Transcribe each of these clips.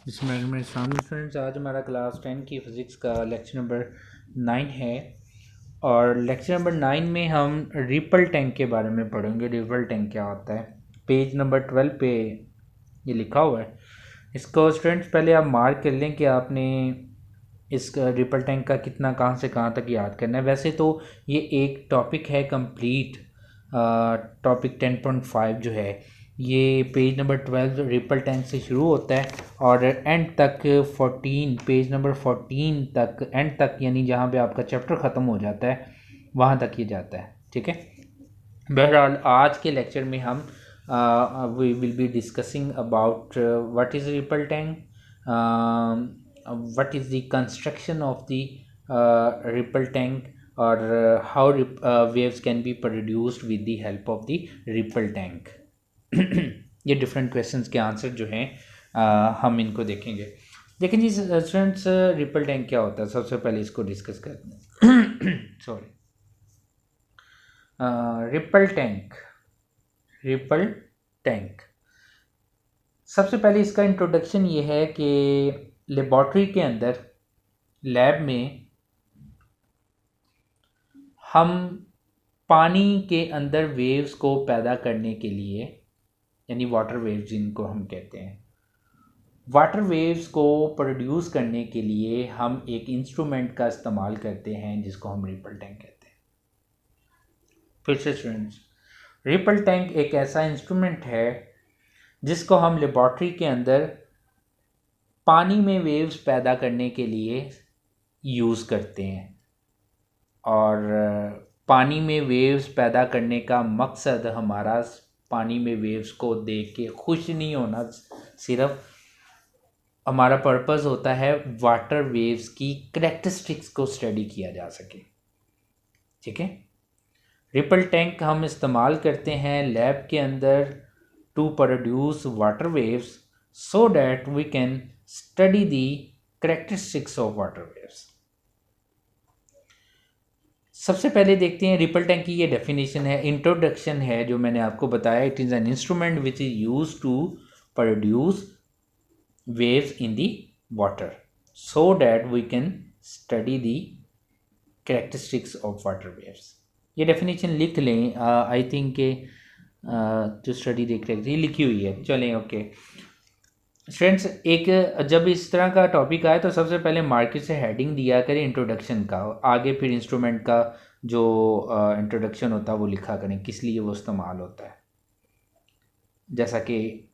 इसमें मेरे सामने फ्रेंड्स आज हमारा क्लास 10 की फ़िज़िक्स का लेक्चर नंबर 9 है। और लेक्चर नंबर 9 में हम रिपल टैंक के बारे में पढ़ेंगे। रिपल टैंक क्या होता है, पेज नंबर 12 पे ये लिखा हुआ है। इसको स्टूडेंट्स पहले आप मार्क कर लें कि आपने इस रिपल टैंक का कितना कहाँ से कहाँ तक याद करना है। वैसे तो ये एक टॉपिक है कंप्लीट, टॉपिक 10.5 जो है ये पेज नंबर 12 रिपल टैंक से शुरू होता है और एंड तक 14, पेज नंबर 14 तक, एंड तक यानी जहाँ पे आपका चैप्टर ख़त्म हो जाता है वहाँ तक ये जाता है। ठीक है। बहरहाल आज के लेक्चर में हम we will be discussing about what is ripple tank, what is the construction of the ripple tank, or how waves can be produced with the help of the ripple tank. ये different questions के answer जो हैं हम इनको देखेंगे। देखें जी students, ripple tank क्या होता है, सबसे पहले इसको डिस्कस करते हैं। Sorry, ripple tank. Ripple tank सबसे पहले इसका इंट्रोडक्शन ये है कि लेबॉर्ट्री के अंदर, लैब में हम पानी के अंदर वेव्स को पैदा करने के लिए, यानी वाटर वेव्स जिनको हम कहते हैं, वाटर वेव्स को प्रोड्यूस करने के लिए हम एक इंस्ट्रूमेंट का इस्तेमाल करते हैं जिसको हम रिपल टैंक कहते हैं। फिर से स्टूडेंट्स, रिपल टैंक एक ऐसा इंस्ट्रूमेंट है जिसको हम लेबॉर्ट्री के अंदर पानी में वेव्स पैदा करने के लिए यूज़ करते हैं। और पानी में वेव्स पैदा करने का मकसद हमारा पानी में वेव्स को देख के खुश नहीं होना, सिर्फ हमारा पर्पस होता है वाटर वेव्स की करैक्टरिस्टिक्स को स्टडी किया जा सके। ठीक है। रिपल टैंक हम इस्तेमाल करते हैं लैब के अंदर to produce water waves so that we can study the characteristics of water waves. सबसे पहले देखते हैं रिपल टैंक की ये डेफिनेशन है, इंट्रोडक्शन है जो मैंने आपको बताया। It is an instrument which is use to produce waves in the water so that we can study the characteristics of water waves। ये डेफिनेशन लिख लें, आई थिंक के जो स्टडी देख रहे थे लिखी हुई है। चलें, ओके स्टूडेंट्स, एक जब इस तरह का टॉपिक आए तो सबसे पहले मार्केट से हेडिंग दिया करें इंट्रोडक्शन का, आगे फिर इंस्ट्रूमेंट का जो इंट्रोडक्शन होता है वो लिखा करें किस लिए वो इस्तेमाल होता है। जैसा कि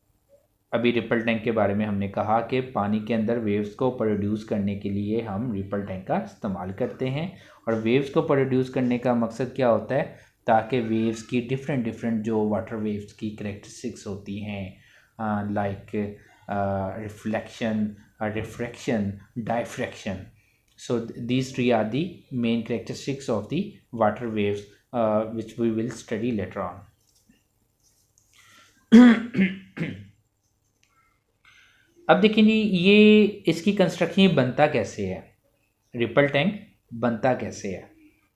अभी रिपल टैंक के बारे में हमने कहा कि पानी के अंदर वेव्स को प्रोड्यूस करने के लिए हम रिपल टैंक का इस्तेमाल करते हैं। और वेव्स को प्रोड्यूस करने का मकसद क्या होता है, ताकि वेव्स की डिफरेंट डिफरेंट जो वाटर वेव्स की करैक्टरिस्टिक्स होती हैं, like reflection, refraction, diffraction, so these three are the main characteristics of the water waves, which we will study later on। अब देखें जी, ये इसकी कंस्ट्रक्शन बनता कैसे है, रिपल टैंक बनता कैसे है,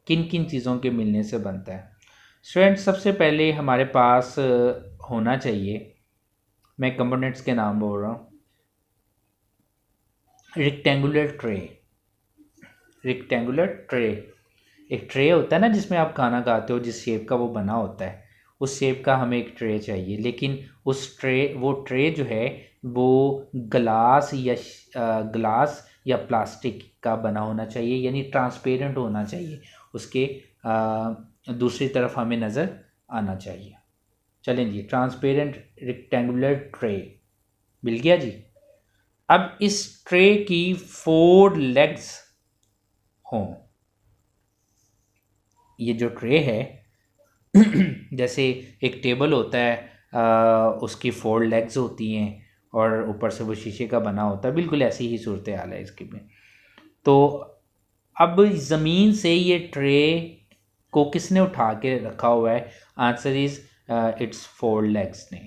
किन किन चीज़ों के मिलने से बनता है। स्टूडेंट्स, सबसे पहले हमारे पास होना चाहिए, मैं कंपोनेंट्स के नाम बोल रहा हूँ, रेक्टेंगुलर ट्रे। रेक्टेंगुलर ट्रे, एक ट्रे होता है ना जिसमें आप खाना खाते हो, जिस शेप का वो बना होता है, उस शेप का हमें एक ट्रे चाहिए। लेकिन वो ट्रे जो है वो ग्लास या प्लास्टिक का बना होना चाहिए, यानी ट्रांसपेरेंट होना चाहिए, उसके दूसरी तरफ हमें नज़र आना चाहिए। चलें जी, ट्रांसपेरेंट रेक्टेंगुलर ट्रे मिल गया जी। अब इस ट्रे की 4 लेग्स हों। ये जो ट्रे है जैसे एक टेबल होता है, उसकी 4 लेग्स होती हैं और ऊपर से वो शीशे का बना होता है, बिल्कुल ऐसी ही सूरत हाल है इसकी में। तो अब ज़मीन से ये ट्रे को किसने उठा के रखा हुआ है, आंसर इज़ इट्स 4 लेग्स ने,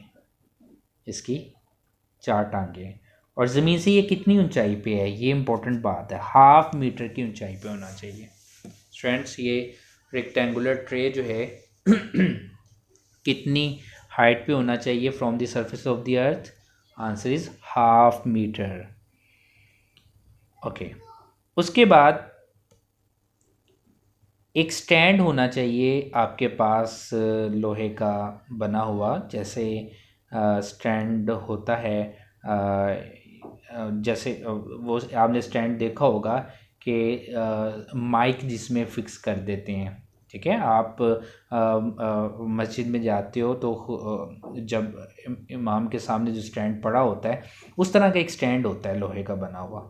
इसकी 4 टांगें। और ज़मीन से ये कितनी ऊंचाई पे है, ये इंपॉर्टेंट बात है, 1/2 मीटर की ऊंचाई पे होना चाहिए। स्टूडेंट्स, ये रेक्टेंगुलर ट्रे जो है कितनी हाइट पे होना चाहिए from the surface of the earth, answer is half metre. Okay, उसके बाद एक स्टैंड होना चाहिए आपके पास लोहे का बना हुआ, जैसे स्टैंड होता है जैसे वो आपने स्टैंड देखा होगा कि माइक जिसमें फिक्स कर देते हैं। ठीक है, आप मस्जिद में जाते हो तो जब इमाम के सामने जो स्टैंड पड़ा होता है उस तरह का एक स्टैंड होता है लोहे का बना हुआ,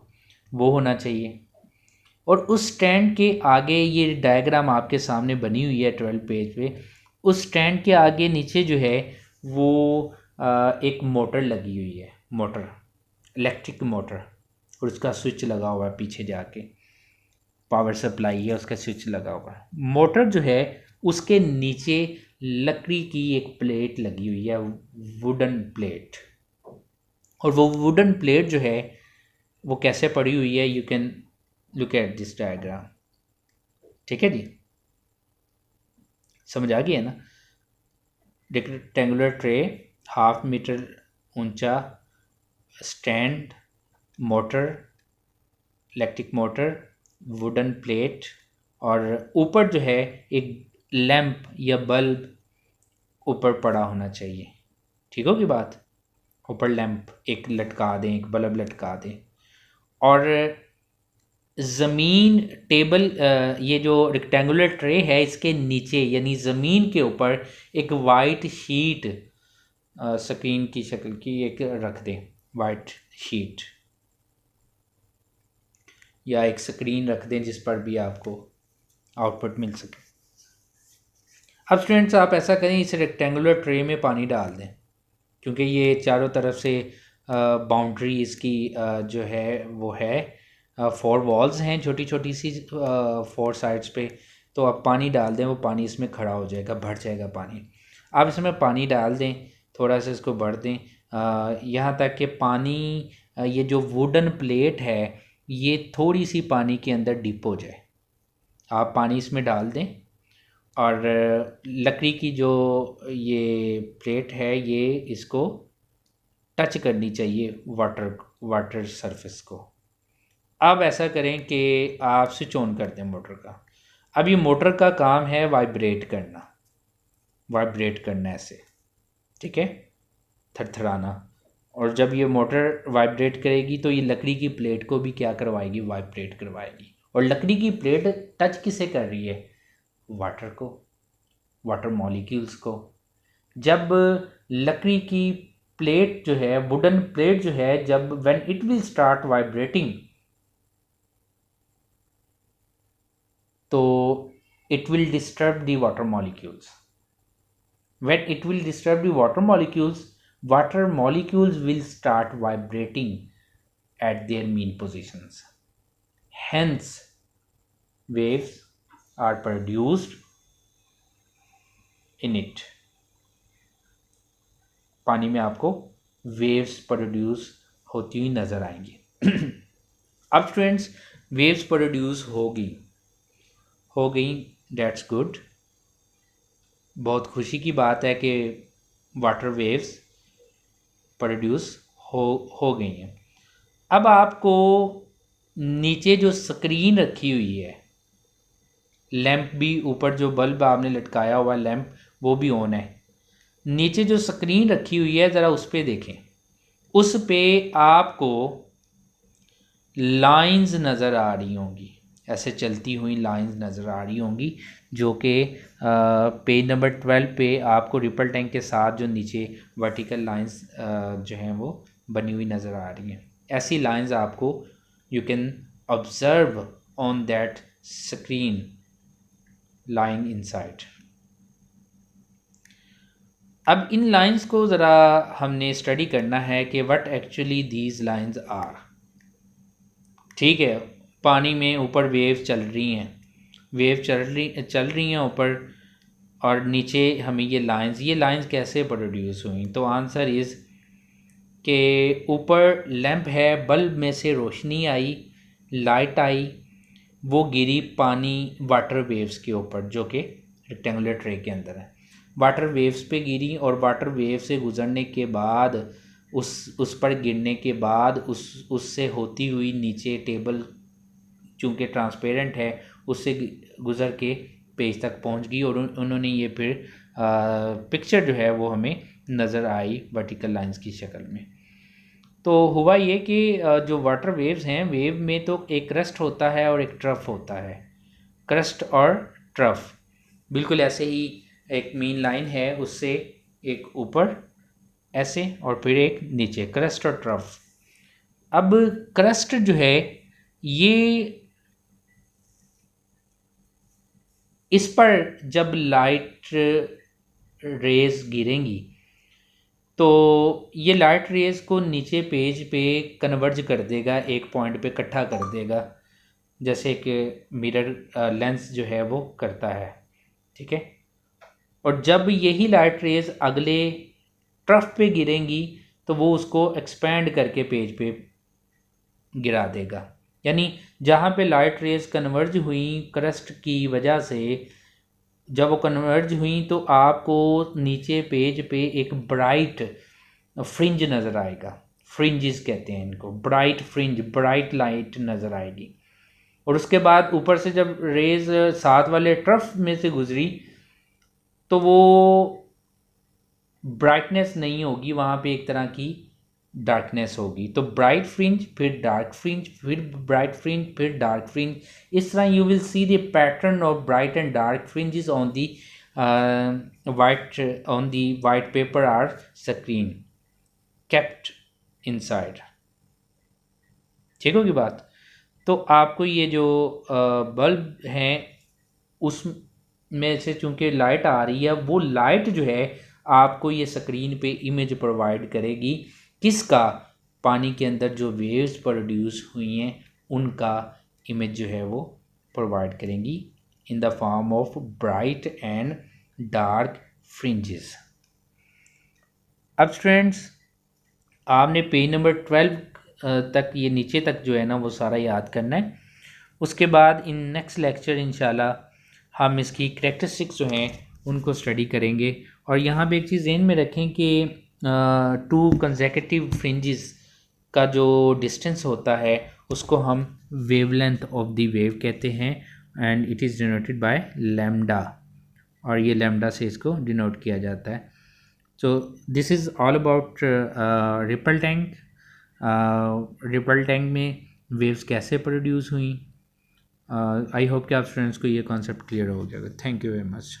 वो होना चाहिए। और उस स्टैंड के आगे, ये डायग्राम आपके सामने बनी हुई है 12 पेज पे, उस स्टैंड के आगे नीचे जो है वो एक मोटर लगी हुई है, मोटर, इलेक्ट्रिक मोटर, और उसका स्विच लगा हुआ है पीछे जाके, पावर सप्लाई है उसका स्विच लगा हुआ है। मोटर जो है उसके नीचे लकड़ी की एक प्लेट लगी हुई है, वुडन प्लेट, और वो वुडन प्लेट जो है वो कैसे पड़ी हुई है, you can look at this diagram. ठीक है जी, समझ आ गई है ना। रेक्टेंगुलर ट्रे, हाफ मीटर ऊंचा, stand, motor, electric motor, wooden plate, और ऊपर जो है एक लैंप या बल्ब ऊपर पड़ा होना चाहिए। ठीक होगी बात, ऊपर लैंप एक लटका दें, एक बल्ब लटका दें। और ज़मीन टेबल, ये जो रेक्टेंगुलर ट्रे है इसके नीचे यानी ज़मीन के ऊपर एक वाइट शीट स्क्रीन की शक्ल की एक रख दें, वाइट शीट या एक स्क्रीन रख दें जिस पर भी आपको आउटपुट मिल सके। अब स्टूडेंट्स आप ऐसा करें, इस रेक्टेंगुलर ट्रे में पानी डाल दें, क्योंकि ये चारों तरफ से बाउंड्री इसकी जो है वो है, 4 वॉल्स हैं छोटी छोटी सी, 4 साइड्स पे। तो आप पानी डाल दें, वो पानी इसमें खड़ा हो जाएगा, भर जाएगा पानी। आप इसमें पानी डाल दें, थोड़ा सा इसको भर दें यहाँ तक कि पानी, ये जो वुडन प्लेट है ये थोड़ी सी पानी के अंदर डिप हो जाए। आप पानी इसमें डाल दें, और लकड़ी की जो ये प्लेट है ये इसको टच करनी चाहिए वाटर सरफेस को। अब ऐसा करें कि आप स्विच ऑन कर दें मोटर का। अब ये मोटर का काम है वाइब्रेट करना, वाइब्रेट करना ऐसे, ठीक है, थरथराना। और जब ये मोटर वाइब्रेट करेगी तो ये लकड़ी की प्लेट को भी क्या करवाएगी, वाइब्रेट करवाएगी। और लकड़ी की प्लेट टच किसे कर रही है, वाटर को, वाटर मॉलिक्यूल्स को। जब लकड़ी की प्लेट जो है, वुडन प्लेट जो है, जब when it will start vibrating, तो it will disturb the water molecules. When it will disturb the water molecules will start vibrating at their mean positions. Hence, waves are produced in it. पानी में आपको waves produce होती हुई नज़र आएंगी। अब students, waves produce हो गई, डेट्स गुड, बहुत खुशी की बात है कि वाटर वेव्स प्रोड्यूस हो गई हैं। अब आपको नीचे जो स्क्रीन रखी हुई है, लैंप भी, ऊपर जो बल्ब आपने लटकाया हुआ लैंप वो भी ऑन है, नीचे जो स्क्रीन रखी हुई है ज़रा उस पर देखें। उस पे आपको लाइंस नज़र आ रही होंगी, ऐसे चलती हुई लाइंस नज़र आ रही होंगी, जो कि पेज नंबर 12 पे आपको रिपल टैंक के साथ जो नीचे वर्टिकल लाइंस जो हैं वो बनी हुई नज़र आ रही हैं। ऐसी लाइंस आपको you can observe on that screen line inside. अब इन लाइंस को ज़रा हमने स्टडी करना है कि what actually these lines are. ठीक है, पानी में ऊपर वेव चल रही हैं, वेव चल रही हैं ऊपर, और नीचे हमें ये लाइंस कैसे प्रोड्यूस हुई। तो आंसर इज़ कि ऊपर लैंप है, बल्ब में से रोशनी आई, लाइट आई, वो गिरी पानी वाटर वेव्स के ऊपर जो कि रेक्टेंगुलर ट्रे के अंदर है, वाटर वेव्स पे गिरी, और वाटर वेव से गुज़रने के बाद उस पर गिरने के बाद उससे होती हुई नीचे टेबल चूँकि ट्रांसपेरेंट है उससे गुज़र के पेज तक पहुंच गई और उन्होंने ये फिर पिक्चर जो है वो हमें नज़र आई वर्टिकल लाइंस की शक्ल में। तो हुआ ये कि जो वाटर वेव्स हैं, वेव में तो एक क्रस्ट होता है और एक ट्रफ होता है। क्रस्ट और ट्रफ बिल्कुल ऐसे ही एक मेन लाइन है, उससे एक ऊपर ऐसे और फिर एक नीचे, क्रस्ट और ट्रफ। अब क्रस्ट जो है ये इस पर जब लाइट रेज गिरेंगी तो ये लाइट रेज को नीचे पेज पे कन्वर्ज कर देगा, एक पॉइंट पे इकट्ठा कर देगा, जैसे कि मिरर लेंस जो है वो करता है, ठीक है। और जब यही लाइट रेज अगले ट्रफ पे गिरेंगी तो वो उसको एक्सपेंड करके पेज पे गिरा देगा। यानी जहाँ पे लाइट रेज कन्वर्ज हुई क्रस्ट की वजह से, जब वो कन्वर्ज हुई तो आपको नीचे पेज पे एक ब्राइट फ्रिंज नज़र आएगा। फ्रिंजेस कहते हैं इनको, ब्राइट फ्रिंज, ब्राइट लाइट नज़र आएगी। और उसके बाद ऊपर से जब रेज साथ वाले ट्रफ में से गुजरी तो वो ब्राइटनेस नहीं होगी, वहाँ पे एक तरह की डार्कनेस होगी। तो ब्राइट फ्रिंज, फिर डार्क फ्रिंज, फिर ब्राइट फ्रिंज, फिर डार्क फ्रिंज। इस तरह you will see the pattern of bright and dark fringes on the white paper or screen kept inside. ठीक होगी बात। तो आपको ये जो बल्ब हैं उसमें से चूंकि लाइट आ रही है, वो लाइट जो है आपको ये स्क्रीन पे इमेज प्रोवाइड करेगी किसका, पानी के अंदर जो वेव्स प्रोड्यूस हुई हैं उनका इमेज जो है वो प्रोवाइड करेंगी in the form of bright and dark fringes. अब स्टूडेंट्स आपने पेज नंबर 12 तक, ये नीचे तक जो है ना वो सारा याद करना है। उसके बाद इन नेक्स्ट लेक्चर इंशाल्लाह हम इसकी करैक्टरिस्टिक्स जो हैं उनको स्टडी करेंगे। और यहाँ पे एक चीज़ ज़हन में रखें कि 2 कंसेक्यूटिव फ्रिंजेस का जो डिस्टेंस होता है उसको हम वेवलेंथ ऑफ द वेव कहते हैं and it is denoted by lambda, और ये लैम्डा से इसको डिनोट किया जाता है। So this is all about ripple tank. Ripple tank में वेव्स कैसे प्रोड्यूस हुई। आई होप कि आप स्टूडेंट्स को ये कॉन्सेप्ट क्लियर हो गया। Thank you very much.